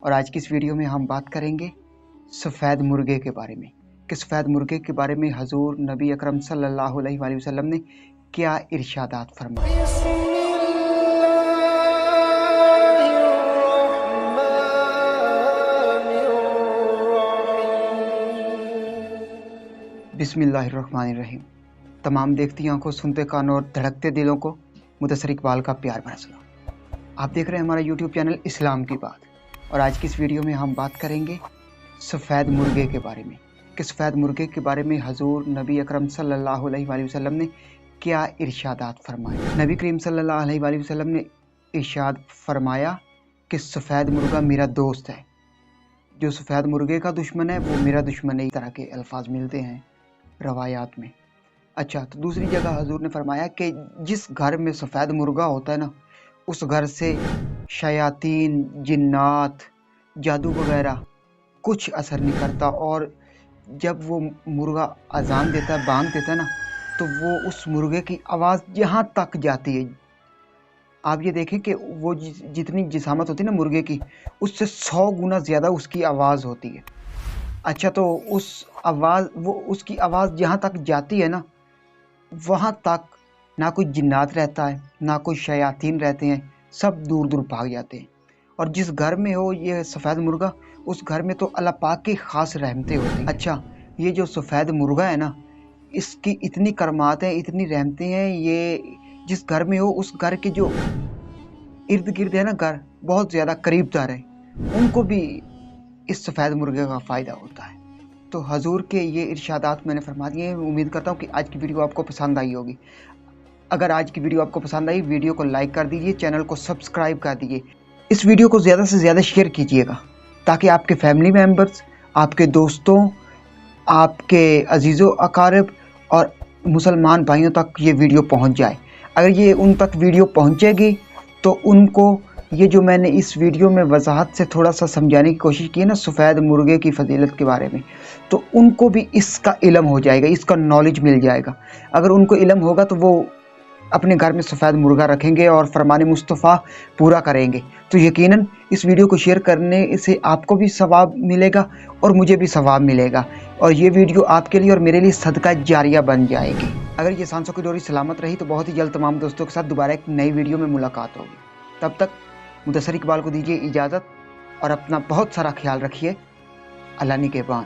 اور آج کی اس ویڈیو میں ہم بات کریں گے سفید مرغے کے بارے میں کہ سفید مرغے کے بارے میں حضور نبی اکرم صلی اللہ علیہ وآلہ وسلم نے کیا ارشادات فرمائے۔ بسم اللہ الرحمن الرحیم۔ تمام دیکھتی آنکھوں، سنتے کانوں اور دھڑکتے دلوں کو مدثر اقبال کا پیار بھرا سلام۔ آپ دیکھ رہے ہیں ہمارا یوٹیوب چینل اسلام کی بات، اور آج کی اس ویڈیو میں ہم بات کریں گے سفید مرغے کے بارے میں کہ سفید مرغے کے بارے میں حضور نبی اکرم صلی اللہ علیہ وآلہ وسلم نے کیا ارشادات فرمائے۔ نبی کریم صلی اللہ علیہ وآلہ وسلم نے ارشاد فرمایا کہ سفید مرغہ میرا دوست ہے، جو سفید مرغے کا دشمن ہے وہ میرا دشمن ہے۔ اس طرح کے الفاظ ملتے ہیں روایات میں۔ اچھا، تو دوسری جگہ حضور نے فرمایا کہ جس گھر میں سفید مرغہ ہوتا ہے نا، اس گھر سے شیاطین، جنات، جادو وغیرہ کچھ اثر نہیں کرتا، اور جب وہ مرغہ اذان دیتا ہے، بانگ دیتا ہے نا، تو وہ اس مرغے کی آواز یہاں تک جاتی ہے۔ آپ یہ دیکھیں کہ وہ جتنی جسامت ہوتی ہے نا مرغے کی، اس سے 100 گنا زیادہ اس کی آواز ہوتی ہے۔ اچھا، تو اس کی آواز جہاں تک جاتی ہے نا، وہاں تک نہ کوئی جنات رہتا ہے، نہ کوئی شیاطین رہتے ہیں، سب دور دور بھاگ جاتے ہیں۔ اور جس گھر میں ہو یہ سفید مرغہ، اس گھر میں تو اللہ پاک کی خاص رحمتیں ہوتی ہیں۔ اچھا، یہ جو سفید مرغہ ہے نا، اس کی اتنی کرامات ہیں، اتنی رحمتیں ہیں، یہ جس گھر میں ہو اس گھر کے جو ارد گرد ہے نا، گھر بہت زیادہ قریب دار ہے، ان کو بھی اس سفید مرغے کا فائدہ ہوتا ہے۔ تو حضور کے یہ ارشادات میں نے فرما دیے ہیں۔ امید کرتا ہوں کہ آج کی ویڈیو آپ کو پسند آئی ہوگی۔ اگر آج کی ویڈیو آپ کو پسند آئی، ویڈیو کو لائک کر دیجئے، چینل کو سبسکرائب کر دیجئے، اس ویڈیو کو زیادہ سے زیادہ شیئر کیجئے گا تاکہ آپ کے فیملی ممبرز، آپ کے دوستوں، آپ کے عزیز و اقارب اور مسلمان بھائیوں تک یہ ویڈیو پہنچ جائے۔ اگر یہ ان تک ویڈیو پہنچے گی تو ان کو یہ جو میں نے اس ویڈیو میں وضاحت سے تھوڑا سا سمجھانے کی کوشش کی ہے نا سفید مرغے کی فضیلت کے بارے میں، تو ان کو بھی اس کا علم ہو جائے گا، اس کا نالج مل جائے گا۔ اگر ان کو علم ہوگا تو وہ اپنے گھر میں سفید مرغہ رکھیں گے اور فرمان مصطفیٰ پورا کریں گے۔ تو یقیناً اس ویڈیو کو شیئر کرنے سے آپ کو بھی ثواب ملے گا اور مجھے بھی ثواب ملے گا، اور یہ ویڈیو آپ کے لیے اور میرے لیے صدقہ جاریہ بن جائے گی۔ اگر یہ سانسوں کی ڈوری سلامت رہی تو بہت ہی جلد تمام دوستوں کے ساتھ دوبارہ ایک نئی ویڈیو میں ملاقات ہوگی۔ تب تک مدثر اقبال کو دیجیے اجازت، اور اپنا بہت سارا خیال رکھیے۔ اللہ نگہبان۔